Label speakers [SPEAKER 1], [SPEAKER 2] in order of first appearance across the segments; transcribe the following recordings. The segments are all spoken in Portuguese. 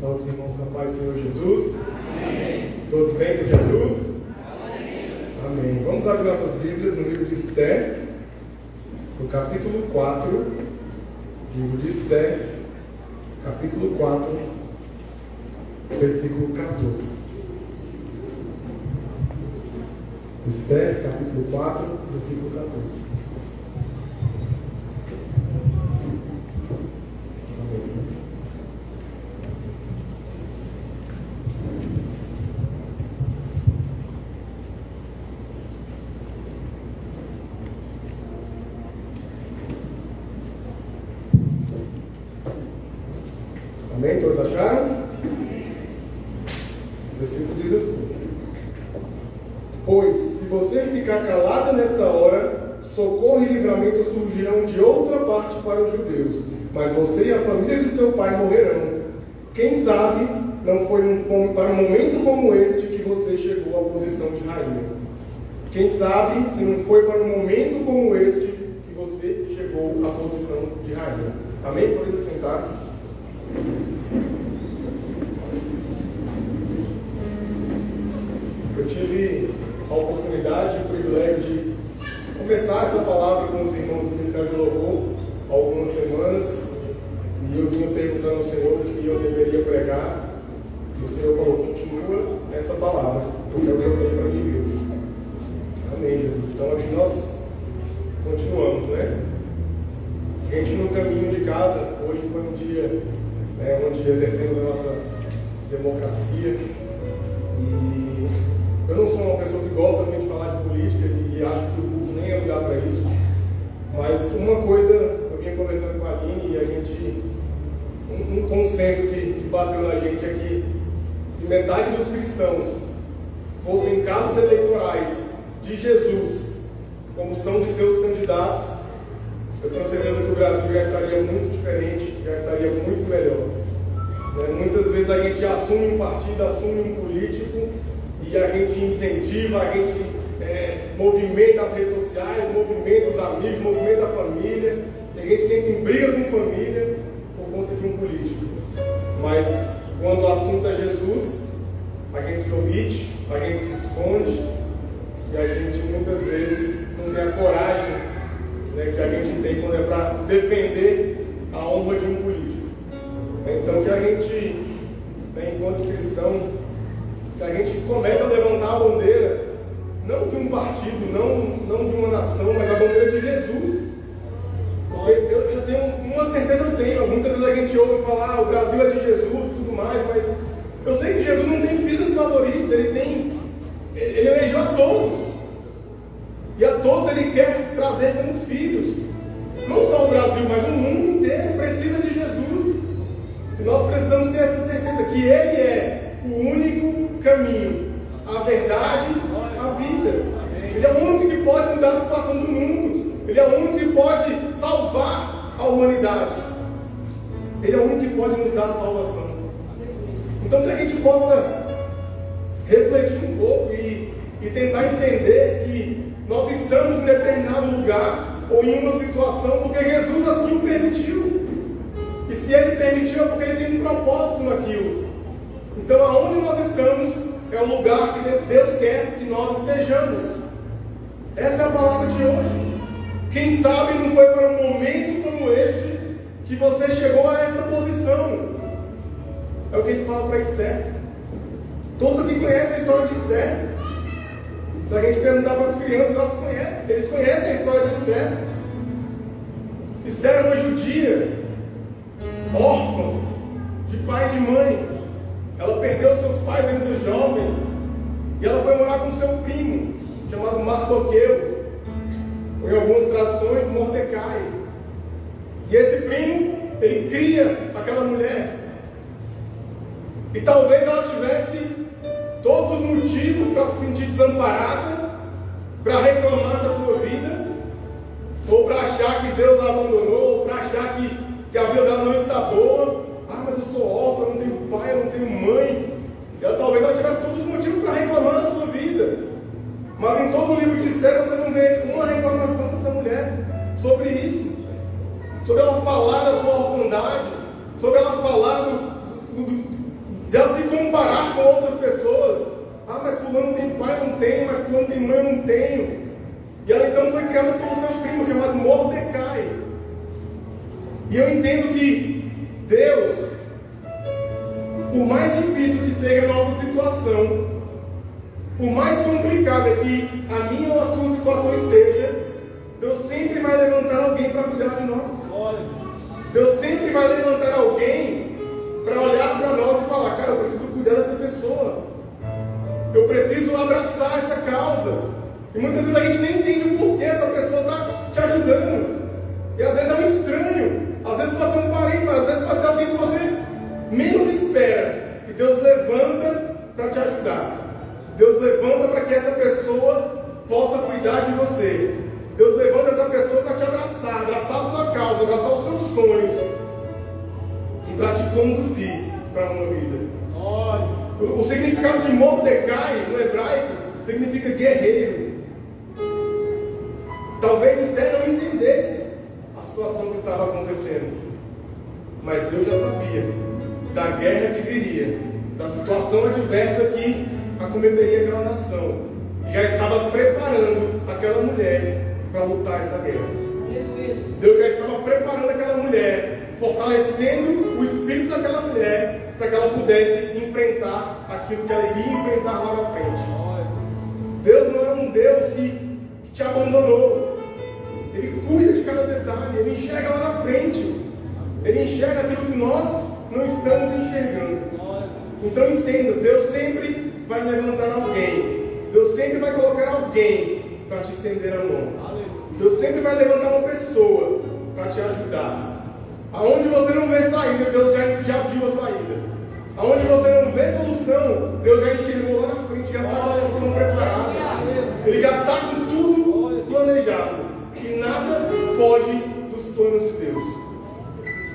[SPEAKER 1] Saúde, irmãos, na paz do Senhor Jesus. Amém. Todos bem com Jesus? Amém. Vamos abrir nossas Bíblias no livro de Esther, no capítulo 4. Livro de Esther, capítulo 4, versículo 14. Esther, capítulo 4, versículo 14. Amém? Todos acharam? O versículo diz assim: pois, se você ficar calada nesta hora, socorro e livramento surgirão de outra parte para os judeus, mas você e a família de seu pai morrerão. Quem sabe não foi para um momento como este que você chegou à posição de rainha. Quem sabe se não foi para um momento como este que você chegou à posição de rainha. Amém? Pode sentar. Eu tive a oportunidade e o privilégio de conversar essa palavra com os irmãos do Ministério de Louvor há algumas semanas, e eu vinha perguntando ao Senhor o que eu deveria pregar, e o Senhor falou: continua essa palavra, porque é o que eu tenho para minha igreja. Amém, Jesus. Então aqui nós continuamos, né? A gente no caminho de casa, hoje foi um dia onde exercemos a nossa democracia, e eu não sou uma pessoa que gosta muito de falar de política e acho que o culto nem é lugar para isso, mas uma coisa, eu vinha conversando com a Aline e a gente, um consenso que bateu na gente é que se metade dos cristãos fossem cabos eleitorais de Jesus, como são de seus candidatos, eu tenho certeza que o Brasil já estaria muito diferente, já estaria muito melhor. Muitas vezes a gente assume um partido, assume um político, e a gente incentiva, a gente movimenta as redes sociais, movimenta os amigos, movimenta a família. Tem gente que entra em briga com família por conta de um político. Mas quando o assunto é Jesus, a gente se omite, a gente se esconde, e a gente muitas vezes não tem a coragem que a gente tem quando é para defender a honra de um político. Então que a gente, enquanto cristão, que a gente comece a levantar a bandeira, não de um partido, não de uma nação, mas a bandeira de Jesus. Porque eu tenho, uma certeza eu tenho, muitas vezes a gente ouve falar, o Brasil é de Jesus e tudo mais, mas eu sei que Jesus não tem filhos favoritos, ele elegeu a todos, e a todos ele quer trazer como filhos. Não só o Brasil, mas o mundo inteiro precisa de Jesus, e nós precisamos ter essa certeza que ele é o único caminho, a verdade, a vida. Ele é o único que pode mudar a situação do mundo. Ele é o único que pode salvar a humanidade. Ele é o único que pode nos dar a salvação. Então que a gente possa refletir um pouco e tentar entender que nós estamos em determinado lugar ou em uma situação porque Jesus assim o permitiu. E se ele permitiu é porque ele tem um propósito naquilo. Então, aonde nós estamos é o lugar que Deus quer que nós estejamos. Essa é a palavra de hoje. Quem sabe não foi para um momento como este que você chegou a essa posição. É o que ele fala para Esther. Todos aqui conhecem a história de Esther. Se a gente perguntar para as crianças, eles conhecem a história de Esther. Esther era uma judia, órfã, de pai e de mãe. Ela perdeu seus pais ainda jovem, e ela foi morar com seu primo, chamado Mardoqueu, ou em algumas traduções, Mordecai. E esse primo, ele cria aquela mulher. E talvez ela tivesse todos os motivos para se sentir desamparada, para reclamar da sua vida, ou para achar que Deus a abandonou, ou para achar que a vida dela não está boa. Ah, mas eu sou órfã, eu não tenho pai, eu não tenho mãe. Talvez ela tivesse todos os motivos para reclamar da sua vida. Mas em todo o livro de Esther você não vê uma reclamação dessa mulher sobre isso. Sobre ela falar da sua orfandade, sobre ela falar entendo que Deus, por mais difícil que seja a nossa situação, por mais complicada que a minha ou a sua situação esteja, Deus sempre vai levantar alguém para cuidar de nós. Deus sempre vai levantar alguém para olhar para nós e falar: cara, eu preciso cuidar dessa pessoa, eu preciso abraçar essa causa. E muitas vezes a gente nem entende o porquê essa pessoa está te ajudando. E às vezes é um estranho, às vezes pode ser um parente, mas às vezes pode ser alguém que você menos espera. E Deus levanta para te ajudar. Deus levanta para que essa pessoa possa cuidar de você. Deus levanta essa pessoa para te abraçar, abraçar a tua causa, abraçar os teus sonhos e para te conduzir para uma vida. O significado de Mordecai no hebraico significa guerreiro. Talvez Esther não entendesse a situação que estava acontecendo, mas Deus já sabia da guerra que viria, da situação adversa que acometeria aquela nação, e já estava preparando aquela mulher para lutar essa guerra. Deus já estava preparando aquela mulher, fortalecendo o espírito daquela mulher, para que ela pudesse enfrentar aquilo que ela iria enfrentar lá na frente. Deus não é um Deus que te abandonou. Ele cuida de cada detalhe, Ele enxerga lá na frente, Ele enxerga aquilo que nós não estamos enxergando. Então entenda, Deus sempre vai levantar alguém, Deus sempre vai colocar alguém para te estender a mão. Deus sempre vai levantar uma pessoa para te ajudar. Aonde você não vê saída, Deus já viu a saída. Aonde você não vê solução, Deus já enxergou lá na frente, já está com a solução preparada. Ele já está com tudo planejado. E nada foge dos planos de Deus.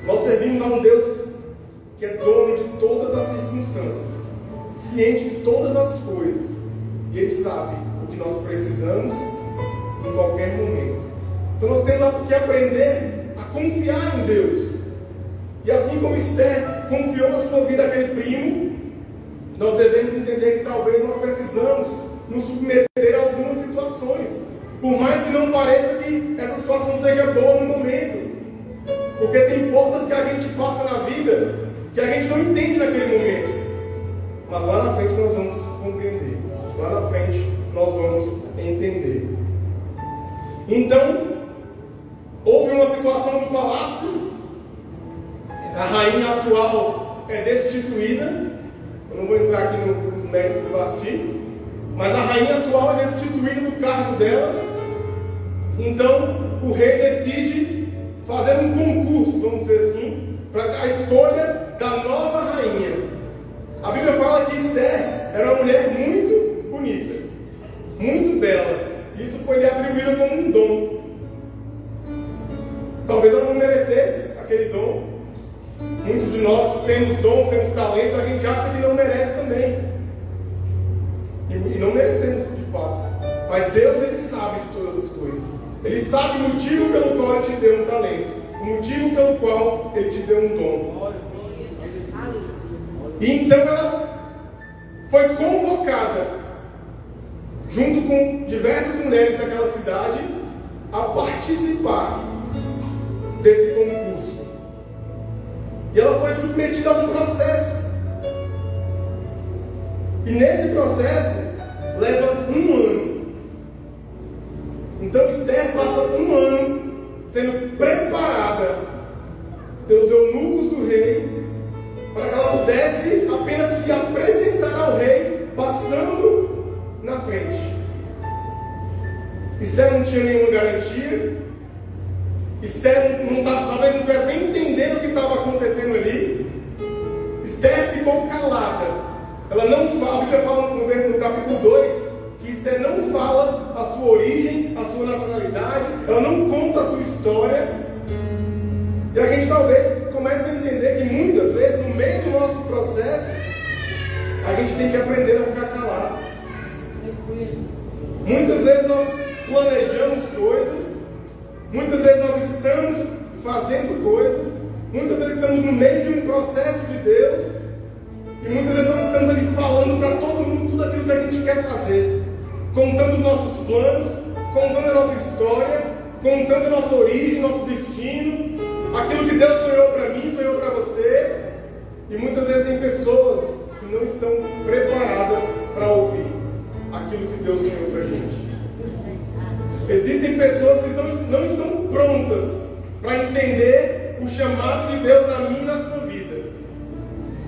[SPEAKER 1] Nós servimos a um Deus que é dono de todas as circunstâncias, ciente de todas as coisas, e Ele sabe o que nós precisamos em qualquer momento. Então nós temos que aprender a confiar em Deus. E assim como Esther confiou a sua vida àquele primo, nós devemos entender que talvez nós precisamos nos submeter a algumas situações, por mais que não pareça que essa situação seja boa no momento, porque tem portas que a gente passa na vida que a gente não entende naquele momento, mas lá na frente nós vamos compreender, lá na frente nós vamos entender. Então, houve uma situação no palácio, a rainha atual é destituída. Eu não vou entrar aqui nos méritos do Vasti, mas a rainha atual é destituída do cargo dela. Então o rei decide fazer um concurso, vamos dizer assim, para a escolha da nova rainha. A Bíblia fala que Esther era uma mulher muito bonita, muito bela. Isso foi lhe atribuído como um dom. Talvez ela não merecesse aquele dom. Muitos de nós temos dom, temos talento, a gente acha que não merece também. E não merecemos de fato. Mas Deus, Ele sabe de todas as coisas. Ele sabe o motivo pelo qual Ele te deu um talento, o motivo pelo qual Ele te deu um dom. E então ela foi convocada, junto com diversas mulheres daquela cidade, a participar desse concurso. E ela foi submetida a um processo. E nesse processo leva um ano. Então Esther passa um ano sendo preparada pelos eunucos do rei, para que ela pudesse apenas se apresentar ao rei, passando na frente. Esther não tinha nenhuma garantia. Esther talvez não estivesse nem entendendo o que estava acontecendo ali. Esther ficou calada. Ela não fala, a Bíblia fala no capítulo 2, que Esther não fala a sua origem, a sua nacionalidade, ela não conta a sua história. E a gente talvez comece a entender que muitas vezes, no meio do nosso processo, a gente tem que aprender a ficar calado. Muitas vezes nós planejamos coisas, muitas vezes nós estamos fazendo coisas, muitas vezes estamos no meio de um processo de Deus, e muitas vezes nós estamos ali falando para todo mundo tudo aquilo que a gente quer fazer, contando os nossos planos, contando a nossa história, contando a nossa origem, nosso destino. aquilo que Deus sonhou para mim, sonhou para você. E muitas vezes tem pessoas que não estão preparadas para ouvir aquilo que Deus sonhou para a gente. Existem pessoas que não estão prontas para entender o chamado de Deus na minha e na sua vida.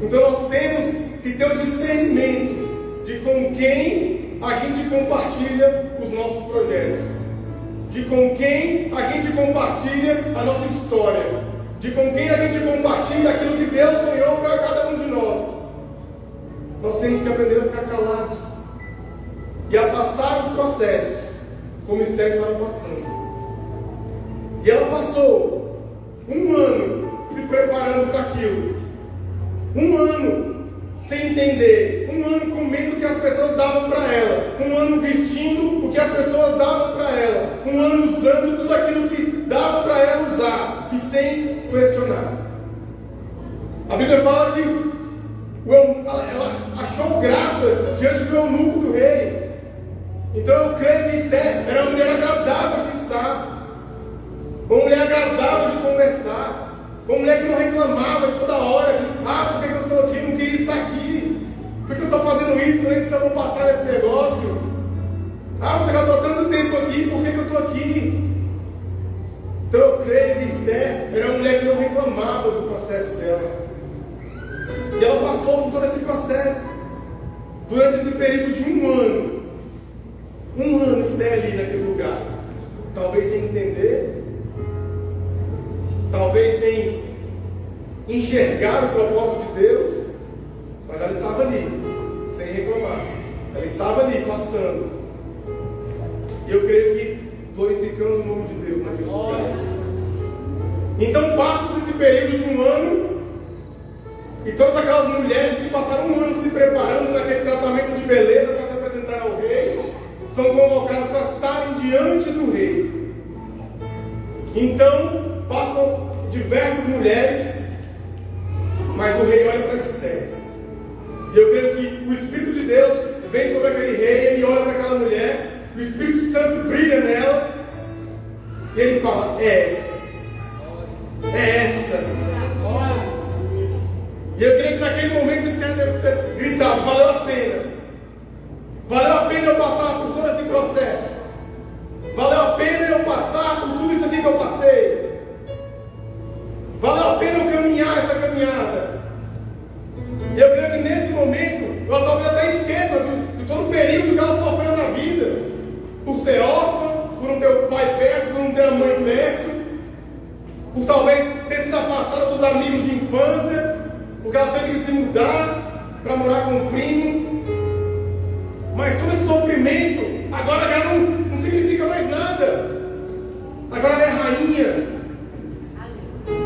[SPEAKER 1] Então nós temos que ter o discernimento de com quem a gente compartilha os nossos projetos, de com quem a gente compartilha a nossa história, de com quem a gente compartilha aquilo que Deus sonhou para cada um de nós. Nós temos que aprender a ficar calados e a passar os processos como Esther estava passando. E ela passou 1 ano se preparando para aquilo, 1 ano sem entender, 1 ano comendo o que as pessoas davam para ela, 1 ano vestindo o que as pessoas davam para ela, 1 ano usando tudo aquilo que dava para ela usar, e sem questionar. A Bíblia fala que ela achou graça diante do eunuco do rei. Então eu creio que Esther era uma mulher agradável de estar, uma mulher agradável de conversar, uma mulher que não reclamava de toda hora, por que eu estou aqui, não queria estar aqui, por que eu estou fazendo isso, nem sei se eu vou passar esse negócio, mas eu já estou tanto tempo aqui, por que eu estou aqui? Então eu creio que Esther era uma mulher que não reclamava do processo dela, e ela passou por todo esse processo, durante esse período de 1 ano, 1 ano Esther ali naquele lugar, talvez sem entender, talvez sem enxergar o propósito de Deus, mas ela estava ali, sem reclamar, ela estava ali passando, e eu creio que glorificando o nome de Deus naquele lugar. Então passa-se esse período de 1 ano, e todas aquelas mulheres que passaram 1 ano se preparando naquele tratamento de beleza para se apresentar ao rei, são convocadas para estarem diante do rei. Então passam diversas mulheres, mas o rei olha para Esther, e eu creio que o Espírito de Deus vem sobre aquele rei, ele olha para aquela mulher, o Espírito Santo brilha nela, e ele fala: é essa, é essa. E eu creio que naquele momento Esther deve ter gritado: valeu a pena, valeu a pena eu passar por todo esse processo, valeu a pena eu passar por tudo isso aqui que eu passei, valeu a pena eu caminhar essa caminhada. E eu creio que nesse momento ela talvez até esqueça de todo o período que ela sofreu na vida, por ser órfã, por não ter o pai perto, por não ter a mãe perto, por talvez ter sido afastada dos amigos de infância, porque ela teve que se mudar para morar com o primo. Mas todo esse sofrimento agora já não significa mais nada. Agora ela é rainha.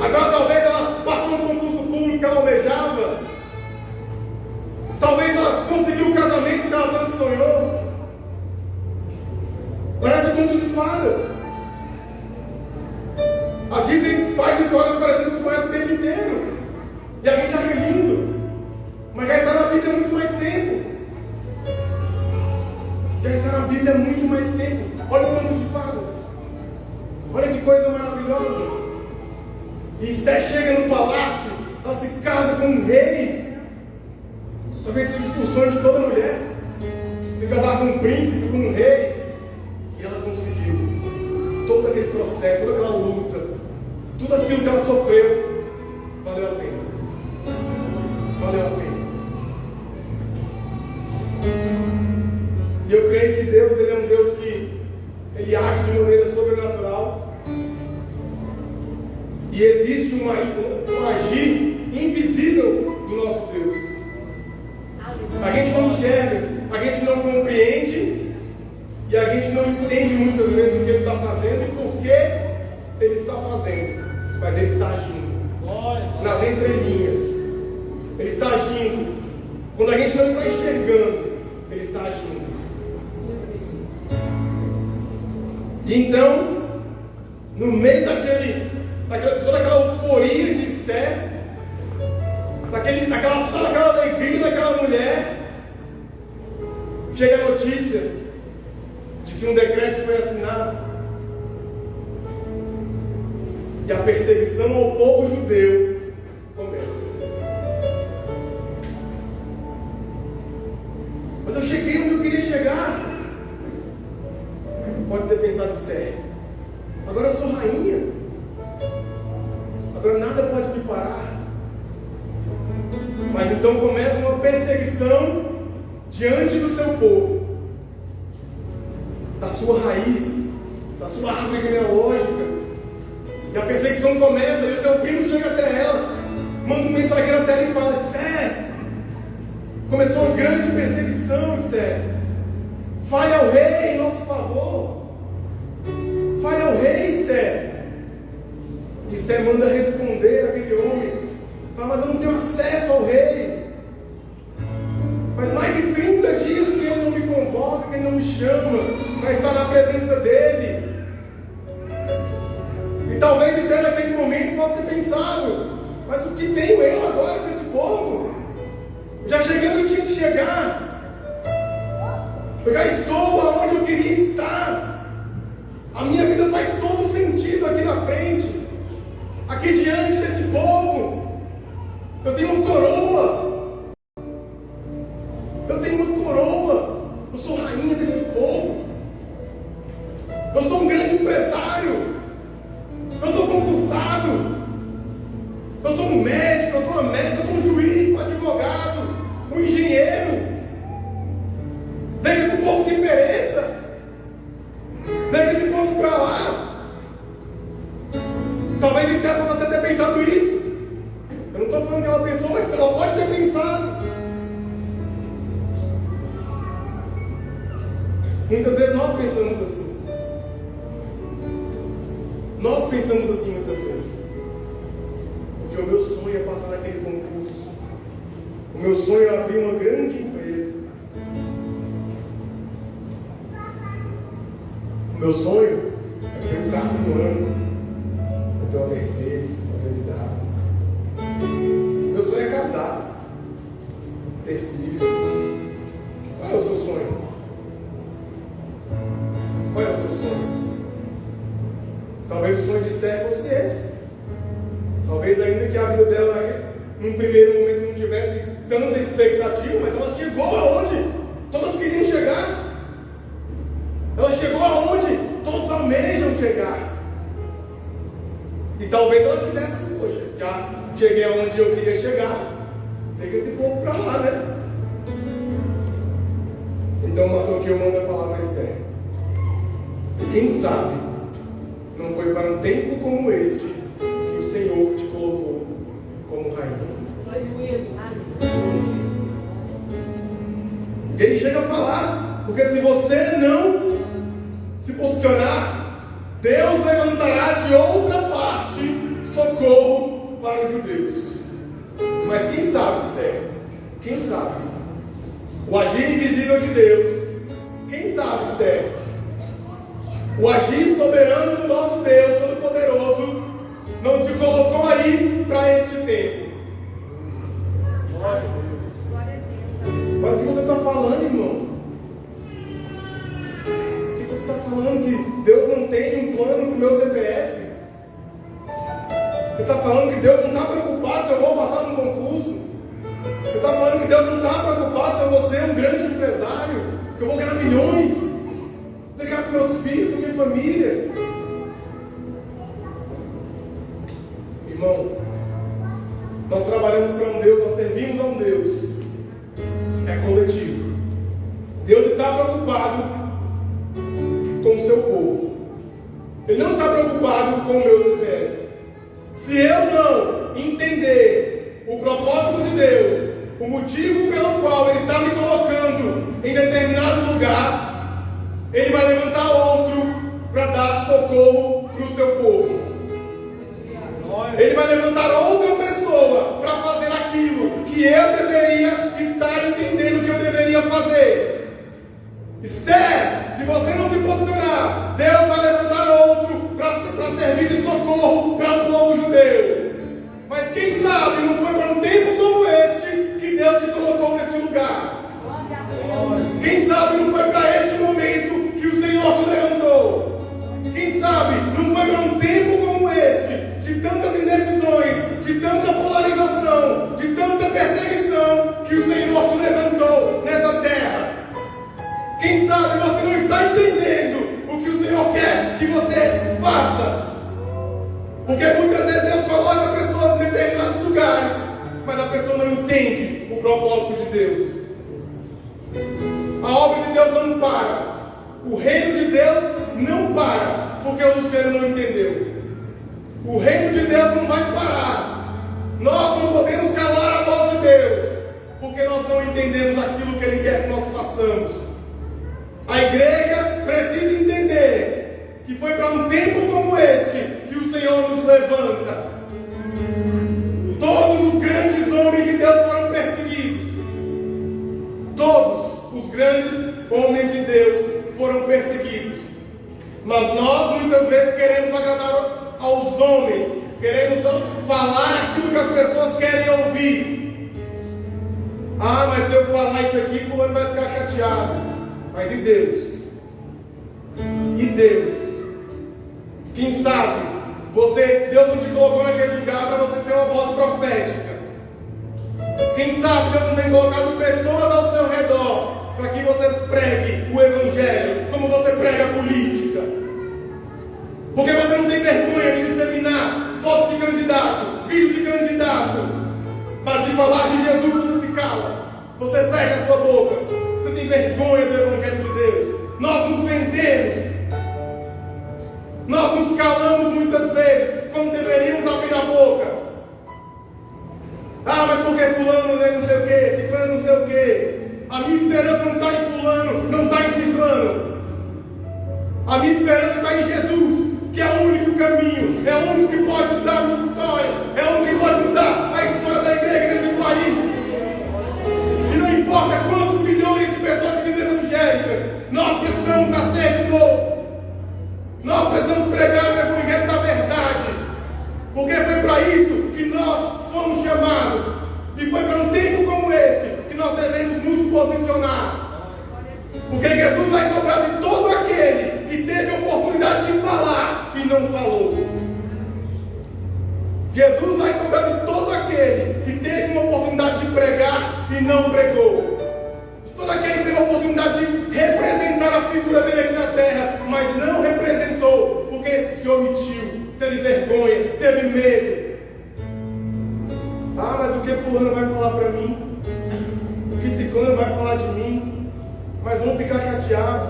[SPEAKER 1] Agora talvez ela passou no concurso público que ela almejava. Talvez ela conseguiu o casamento que ela tanto sonhou. Parece conto de fadas. A Disney faz histórias parecidas com essa o tempo inteiro. E a gente acha lindo. Mas já está na Bíblia há muito mais tempo. Já está na Bíblia há muito mais tempo. Olha o conto de fadas. Olha que coisa maravilhosa. E Esther chega no palácio, ela se casa com um rei. Talvez seja o sonho de toda mulher, se casar com um príncipe, com um rei. E ela conseguiu. Todo aquele processo, toda aquela luta, tudo aquilo que ela sofreu, valeu a pena. Valeu a pena. E eu creio que Deus, Ele é um Deus que Ele age de maneira sobrenatural. E existe um agir invisível do nosso Deus. A gente não enxerga, a gente não compreende, e a gente não entende muitas vezes o que Ele está fazendo e por que Ele está fazendo. Mas Ele está agindo nas entrelinhas. Ele está agindo. Quando a gente não está enxergando, Ele está agindo. E então, no meio toda aquela euforia de Esther, toda aquela alegria daquela mulher, chega a notícia de que um decreto foi assinado. E a perseguição ao povo judeu começa. Mas eu cheguei onde eu queria chegar. Pode ter pensado, Esther, agora eu sou rainha, agora nada pode me parar. Mas então começa uma perseguição diante do seu povo, da sua raiz, da sua árvore genealógica. E a perseguição começa, e o seu primo chega até ela, manda um mensageiro até ela e fala: Esther, começou uma grande perseguição, Esther. Fale ao rei em nosso favor. Fale ao rei, Esther. E Esther manda responder aquele homem. Fala: mas eu não tenho acesso ao rei. Faz mais de 30 dias que ele não me convoca, que ele não me chama para estar na presença dele. E talvez Esther naquele momento possa ter pensado: mas o que tenho eu agora com esse povo? Já cheguei onde eu tinha que chegar. Eu já estou aonde eu queria estar. A minha vida faz todo sentido aqui na frente, aqui diante desse povo. Eu tenho uma coroa. Eu tenho uma coroa. Eu sou rainha desse povo. Eu sou um grande empresário. Eu sou concursado. Eu sou um médico, eu sou uma médica, eu sou um juiz, um advogado, um engenheiro. Deixa esse povo que pereça. Deixa esse povo para lá. Talvez Esther possa até ter pensado isso. Eu não estou falando que ela pensou, mas ela pode ter pensado. Muitas vezes nós pensamos assim. Nós pensamos assim muitas vezes. Porque o meu sonho é passar naquele concurso. O meu sonho é abrir uma grande empresa. O meu sonho é ter um carro no ano. Eu tenho uma Mercedes, uma BMW. Meu sonho é casar, ter filhos. Qual é o seu sonho? Qual é o seu sonho? Talvez o sonho de Esther fosse esse. Talvez ainda que a vida dela, num primeiro momento, não tivesse tanta expectativa, mas ela chegou aonde todas queriam chegar. Ela chegou aonde todos almejam chegar. E talvez ela quisesse, poxa, já cheguei aonde eu queria chegar. Deixa esse povo para lá, né? Então Mardoqueu manda falar para Esther. E quem sabe não foi para um tempo como este que o Senhor te colocou como rainha. Ele chega a falar, porque se você não se posicionar, Deus levantará de outra parte socorro para os judeus. Mas quem sabe, Esther? Quem sabe? O agir invisível de Deus. Quem sabe, Esther? O agir soberano do nosso Deus Todo-Poderoso não te colocou aí para este tempo. Mas o que você está falando, irmão? O que você está falando? Que Deus não tem um plano para o meu CPF? Você está falando que Deus não está preocupado se eu vou passar no concurso? Você está falando que Deus não está preocupado se eu vou ser um grande empresário? Que eu vou ganhar milhões? Vou ganhar para meus filhos, para minha família? Irmão, nós trabalhamos para um Deus, nós servimos a um Deus é coletivo. Deus está preocupado com o seu povo. Ele não está preocupado com o meu CPF. Se eu não entender o propósito de Deus, o motivo pelo qual Ele está me colocando em determinado lugar, Ele vai levantar outro para dar socorro para o seu povo. Ele vai levantar outra pessoa para fazer aquilo que eu deveria estar entendendo que eu deveria fazer. Esther, se você não se posicionar, Deus vai levantar outro para servir de socorro para o povo judeu. Mas quem sabe não foi para um tempo como este que Deus te colocou nesse lugar. Quem sabe não foi para este momento que o Senhor te levantou. Quem sabe não foi para um tempo como este entende o propósito de Deus. A obra de Deus não para. O reino de Deus não para, porque o Luciano não entendeu. O reino de Deus não vai parar. Nós não podemos calar a voz de Deus, porque nós não entendemos aquilo que Ele quer que nós façamos. A igreja precisa entender que foi para um tempo como este que o Senhor nos levanta. Todos os grandes homens de Deus foram perseguidos. Todos os grandes homens de Deus foram perseguidos. Mas nós muitas vezes queremos agradar aos homens, queremos falar aquilo que as pessoas querem ouvir. Ah, mas se eu falar isso aqui, fulano vai ficar chateado. Mas e Deus? E Deus? Quem sabe Deus não te colocou naquele lugar para você ser uma voz profética. Quem sabe Deus não tem colocado pessoas ao seu redor para que você pregue o Evangelho como você prega a política. Porque você não tem vergonha de disseminar foto de candidato, vídeo de candidato, mas de falar de Jesus você se cala, você fecha a sua boca. Você tem vergonha do Evangelho de Deus. Nós nos vendemos, nós nos calamos muitas vezes quando deveríamos abrir a boca. Ah, mas porque fulano não sei o que, ciclano não sei o que. A minha esperança não está em fulano, não está em ciclano. A minha esperança está em Jesus, que é o único caminho, é o único que pode mudar a minha história, é o único que pode mudar a história da igreja nesse país. E não importa quantos milhões de pessoas se dizem evangélicas, nós precisamos nascer de novo. Nós precisamos pregar o Evangelho da verdade, porque foi para isso que nós fomos chamados, e foi para um tempo como esse que nós devemos nos posicionar, porque Jesus vai cobrar de todo aquele que teve a oportunidade de falar e não falou. Jesus vai cobrar de todo aquele que teve uma oportunidade de pregar e não pregou, de todo aquele que teve a oportunidade de representar a figura dele aqui na terra, mas não representou, porque se omitiu, teve vergonha, teve medo. Ah, mas o que fulano vai falar para mim? O que ciclano vai falar de mim? Mas vão ficar chateados.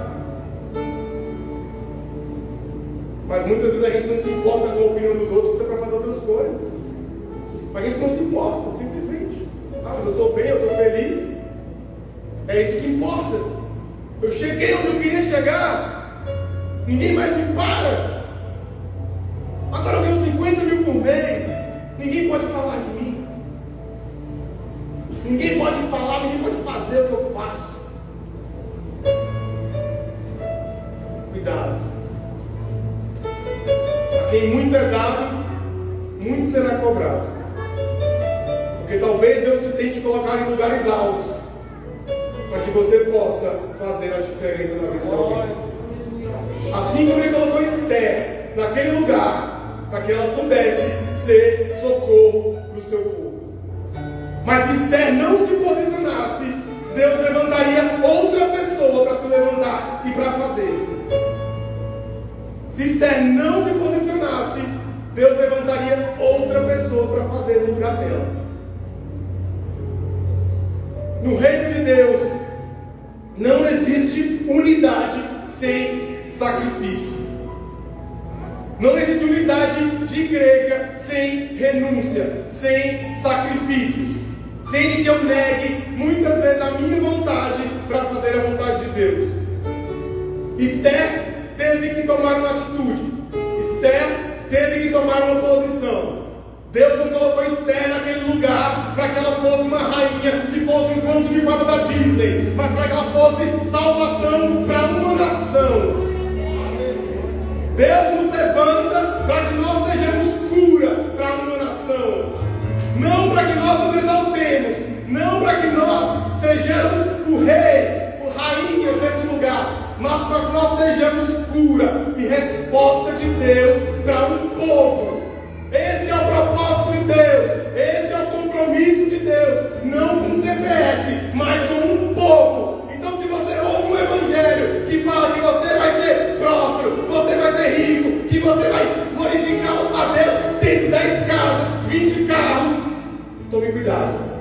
[SPEAKER 1] Mas muitas vezes a gente não se importa com a opinião dos outros, porque está para fazer outras coisas. A gente não se importa, simplesmente. Ah, mas eu estou bem, eu estou feliz. É isso que importa. Eu cheguei onde eu queria chegar. Ninguém mais me para. Agora eu ganho 50 mil por mês. Ninguém pode falar de mim. Ninguém pode falar, ninguém pode fazer o que eu faço. Cuidado. A quem muito é dado, muito será cobrado. Porque talvez Deus te tente colocar em lugares altos, para que você possa fazer a diferença na vida de alguém. Assim como Ele colocou Esther naquele lugar, para que ela pudesse ser socorro para o seu povo. Mas se Esther não se posicionasse, Deus levantaria outra pessoa para se levantar e para fazer. Se Esther não se posicionasse, Deus levantaria outra pessoa para fazer no lugar dela. No reino de Deus, não existe unidade sem sacrifício. Não existe unidade de igreja sem renúncia, sem sacrifícios. Sem que eu negue muitas vezes a minha vontade para fazer a vontade de Deus. Esther teve que tomar uma atitude. Esther teve que tomar uma posição. Deus não colocou Esther naquele lugar para que ela fosse uma rainha, que fosse um conto de fada da Disney, mas para que ela fosse salvação para uma nação. Deus nos levanta para que nós sejamos cura para uma nação. Não para que nós nos exaltemos, não para que nós sejamos o rei, o rainha desse lugar, mas para que nós sejamos cura e resposta de Deus para um povo. Esse é o propósito de Deus, esse é o compromisso de Deus, não com CPF, mas com um povo. Então, se você ouve um evangelho que fala que você vai ser próspero, você vai ser rico, que você vai glorificar a Deus, tem 10 casas, 20 carros, tome cuidado.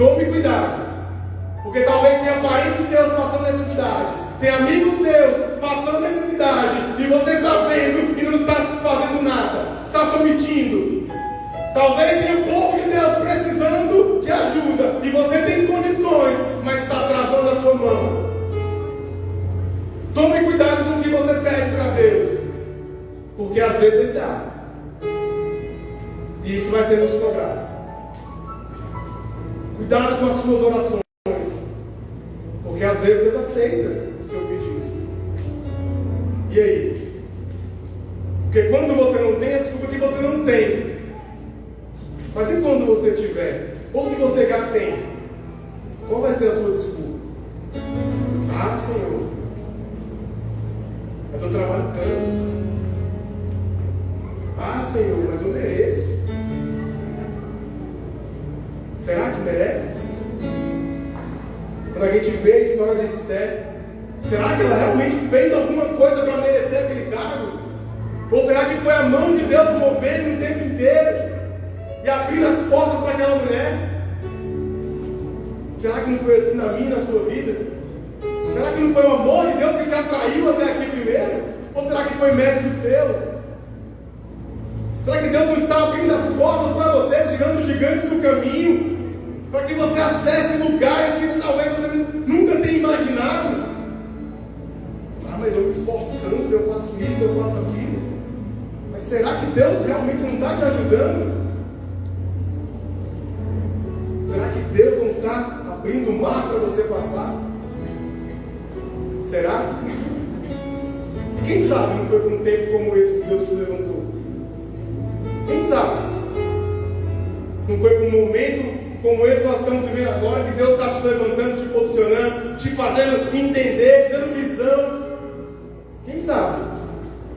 [SPEAKER 1] Tome cuidado, porque talvez tenha parentes seus passando necessidade, tem amigos seus passando necessidade, e você está vendo e não está fazendo nada, está se omitindo. Talvez tenha um povo de Deus precisando de ajuda, e você tem condições, mas está travando a sua mão. Tome cuidado com o que você pede para Deus, porque às vezes Ele dá, e isso vai ser nos cobrado. Cuidado com as suas orações, porque às vezes Deus aceita o seu pedido. E aí? Porque quando você não tem, é desculpa que você não tem. Mas e quando você tiver? Ou se você já tem? Qual vai ser a sua desculpa? Ah, Senhor, mas eu trabalho tanto. Ah, Senhor, mas eu mereço. Será que merece? Quando a gente vê a história de Esther, será que ela realmente fez alguma coisa para merecer aquele cargo? Ou será que foi a mão de Deus movendo o tempo inteiro e abrindo as portas para aquela mulher? Será que não foi assim na minha e na sua vida? Será que não foi o amor de Deus que te atraiu até aqui primeiro? Ou será que foi mérito seu? Será que Deus não está abrindo as portas para você, tirando os gigantes do caminho, para que você acesse lugares que talvez você nunca tenha imaginado? Ah, mas eu me esforço tanto, eu faço isso, eu faço aquilo. Mas será que Deus realmente não está te ajudando? Será que Deus não está abrindo o mar para você passar? Será? Quem sabe não foi por um tempo como esse que Deus te levantou? Quem sabe? Não foi por um momento como esse que nós estamos vivendo agora, que Deus está te levantando, te posicionando, te fazendo entender, te dando visão. Quem sabe?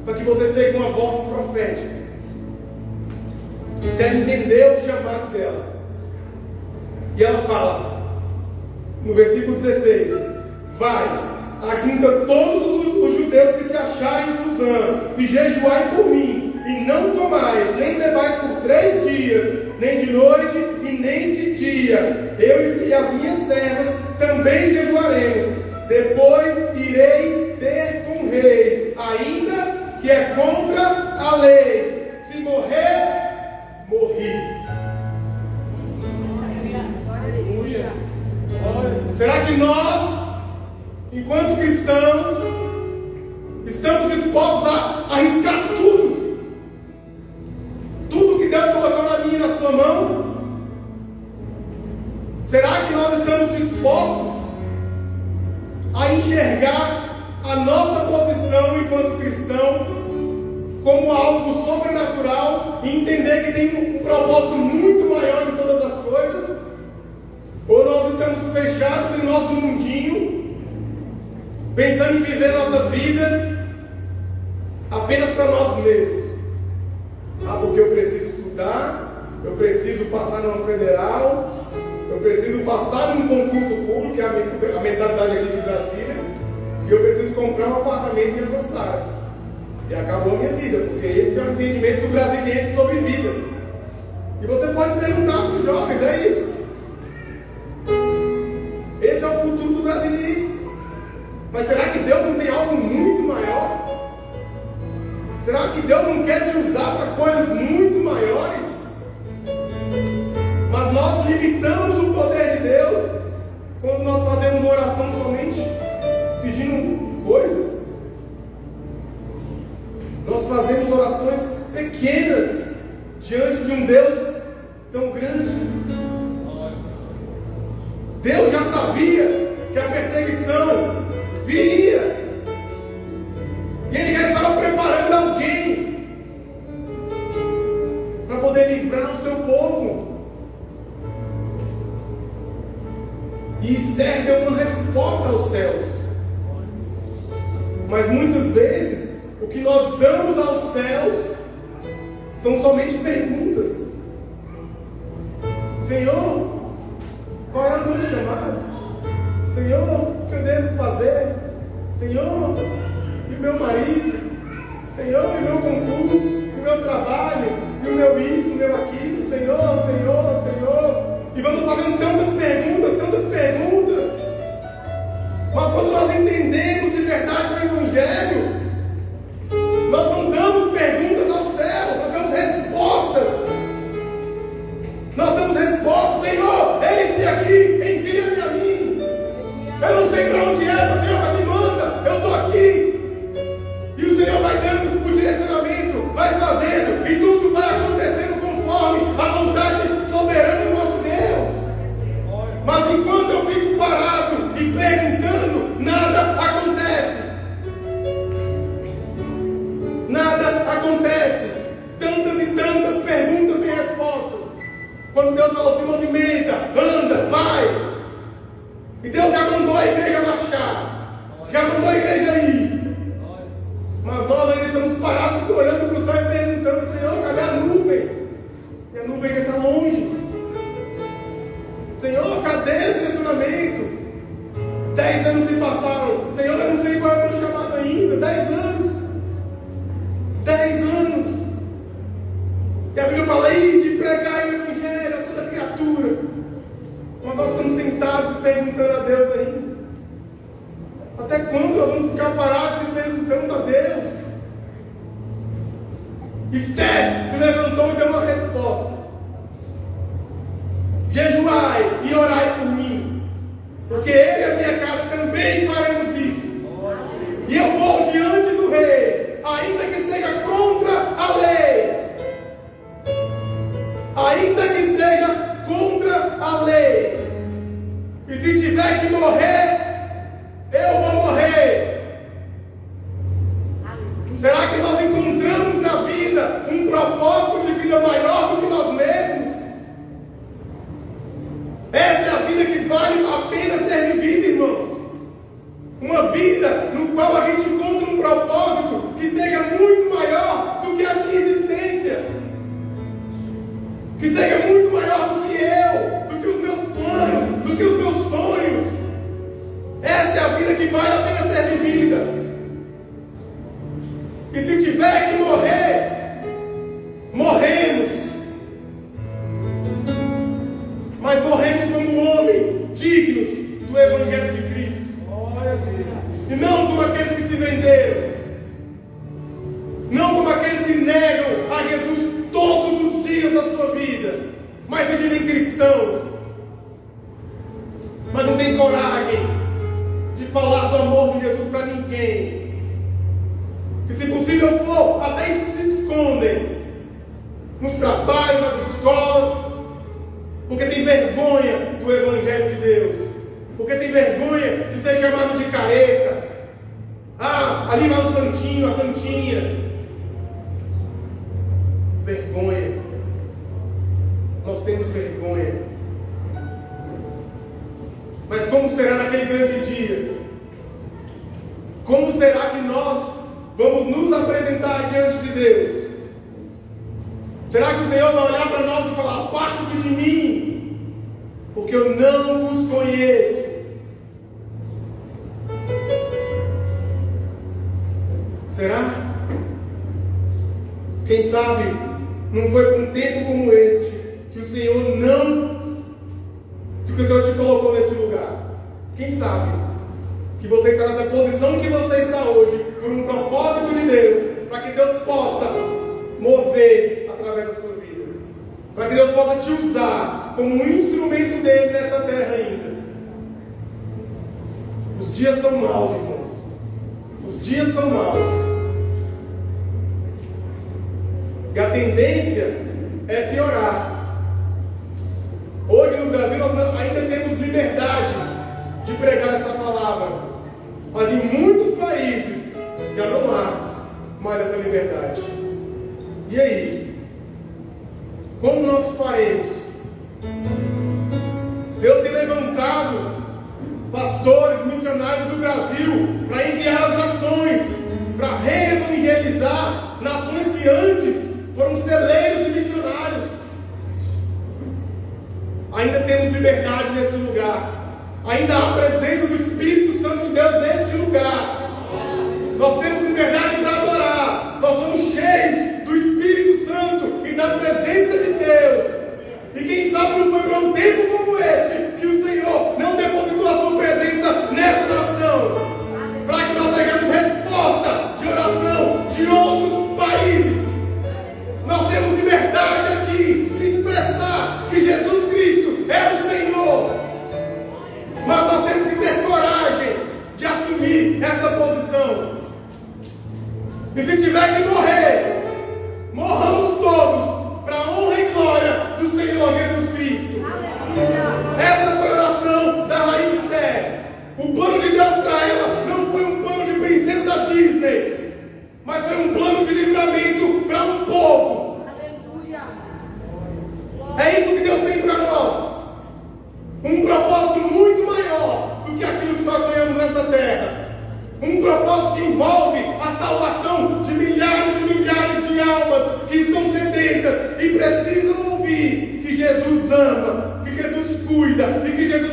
[SPEAKER 1] Para que você seja uma voz profética. Esther entendeu o chamado dela. E ela fala, no versículo 16: vai, ajunta todos os judeus que se acharem em Suzã, e jejuai por mim, e não comais, nem bebais por 3 dias, nem de noite e nem de dia. Eu e as minhas servas também jejuaremos. Depois irei ter com o rei, ainda que é contra a lei. Se morrer, morri. Será que nós, enquanto cristãos, estamos dispostos a arriscar tudo? Tudo que Deus colocou na minha e na sua mão? Será que nós estamos dispostos a enxergar a nossa posição enquanto cristão como algo sobrenatural e entender que tem um propósito muito maior em todas as coisas? Ou nós estamos fechados em nosso mundinho, pensando em viver nossa vida apenas para nós mesmos? Ah, porque eu preciso estudar, eu preciso passar numa federal, eu preciso passar num concurso público, que é a mentalidade aqui de Brasília, e eu preciso comprar um apartamento em Águas Claras. E acabou a minha vida, porque esse é o entendimento do brasileiro sobre vida. E você pode perguntar para os jovens, é isso? Esse é o futuro do brasileiro. Mas será que Deus não tem algo muito maior? Será que Deus não quer te usar para coisas muito maiores? Mas nós limitamos o poder de Deus quando nós fazemos oração somente pedindo coisas. Nós fazemos orações pequenas diante de um Deus tão grande. Deus já sabia que a perseguição viria. E Ele já estava preparando alguém para poder livrar o seu povo. E Esther deu uma resposta aos céus. Mas muitas vezes, o que nós damos aos céus são somente perguntas. Senhor, qual é o meu chamado? Senhor, o que eu devo fazer? Senhor, e o meu marido? Senhor, e o meu concurso? E o meu trabalho? E o meu isso, o meu aquilo? Senhor, Senhor, Senhor. E vamos fazendo tantas perguntas sei para onde é, mas o Senhor vai me manda, eu estou aqui. E o Senhor vai dando o direcionamento, vai fazendo, e tudo vai acontecendo conforme a vontade soberana do nosso Deus. Mas enquanto eu fico parado e perguntando, nada acontece. Nada acontece. Tantas e tantas perguntas e respostas. Quando Deus falou, se movimenta, anda, vai. E Deus já mandou a igreja marchar, já mandou a igreja ir. Mas nós ainda estamos parados, olhando para o céu e perguntando, Senhor, cadê a nuvem? E a nuvem está longe. Senhor, cadê o direcionamento? 10 anos se passaram. Senhor, eu não sei qual é o meu chamado ainda. 10 anos. 10 anos. E a Bíblia fala aí de pregar o Evangelho a toda criatura. Mas nós estamos sentados perguntando a Deus ainda. Até quando nós vamos ficar parados e perguntando a Deus? Esther se levantou e deu uma resposta. Jejuai e orai por mim, porque eu e a minha casa também faremos isso. E eu vou diante do rei, ainda que seja contra a lei. Ainda que seja contra a lei. E se tiver que morrer, eu vou morrer. Será que nós encontramos na vida um propósito de vida maior do que nós mesmos? Essa é a vida que vale a pena ser vivida, irmãos. Uma vida no qual a gente encontra um propósito que seja muito maior do que a minha existência. Que seja muito maior do que eu, do que os meus planos, do que os meus sonhos. Essa é a vida que vale a pena ser vivida. E se tiver que morrer, morremos. Mas morremos como homens dignos do Evangelho de Cristo. E não como aqueles que se venderam. Não como aqueles que negam a Jesus todos os dias da sua vida, mas se dizem cristãos, mas não tem coragem de falar do amor de Jesus para ninguém. Que se possível for, até isso se escondem nos trabalhos, nas escolas, porque tem vergonha do Evangelho de Deus, porque tem vergonha de ser chamado de careta. Ah, ali vai o santinho, a santinha. Vergonha. Nós temos vergonha. Mas como será naquele grande dia? Como será que nós vamos nos apresentar diante de Deus? Será que o Senhor vai olhar para nós e falar: parte de mim, porque eu não vos conheço? Será? Quem sabe não foi por um tempo como este que o Senhor que o Senhor te colocou neste lugar. Quem sabe que você está nessa posição que você está hoje por um propósito de Deus, para que Deus possa mover através da sua vida, para que Deus possa te usar como um instrumento dele nessa terra ainda. Os dias são maus, irmãos. Os dias são maus. E a tendência é piorar. Hoje no Brasil nós ainda temos liberdade de pregar essa palavra, mas em muitos países já não há mais essa liberdade. E aí? Como nós faremos? Deus tem levantado pastores, missionários do Brasil para enviar às nações, para reevangelizar nações que antes foram celeiros de missionários. Ainda temos liberdade neste lugar. Ainda há a presença do Espírito Santo de Deus neste lugar. Nós temos liberdade para adorar. Nós somos cheios do Espírito Santo e da presença de Deus. E quem sabe não foi para um tempo como este que o Senhor não depositou a sua presença nessa nação, para que nós tenhamos resposta de oração de outros países. Nós temos liberdade aqui de expressar que Jesus Cristo é o Senhor. Mas nós temos que ter coragem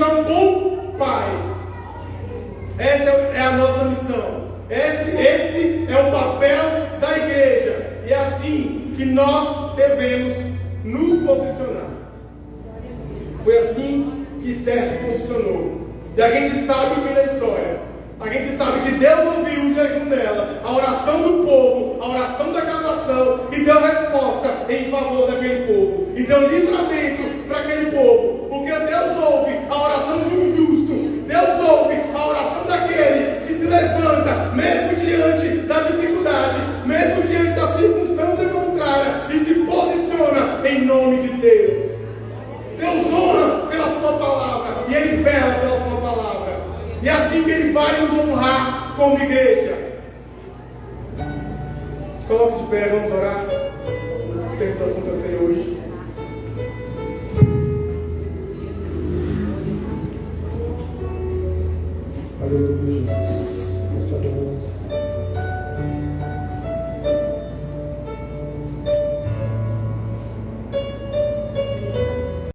[SPEAKER 1] é um bom Pai. Essa é a nossa missão. Esse é o papel da igreja. E é assim que nós devemos nos posicionar. Foi assim que Esther se posicionou. E a gente sabe o fim da história. A gente sabe que Deus ouviu o jejum dela, a oração do povo, a oração daquela nação, e deu resposta em favor daquele povo. E deu livramento para aquele povo. Porque Deus ouve a oração de um justo. Deus ouve a oração daquele que se levanta, mesmo diante da dificuldade, mesmo diante da circunstância contrária, e se posiciona em nome de Deus. Deus honra pela sua palavra, e Ele vela pela sua palavra. E é assim que Ele vai nos honrar como igreja. Se coloque de pé, vamos orar. O tempo da Santa Ceia hoje. Aleluia, Jesus. Nós te adoramos.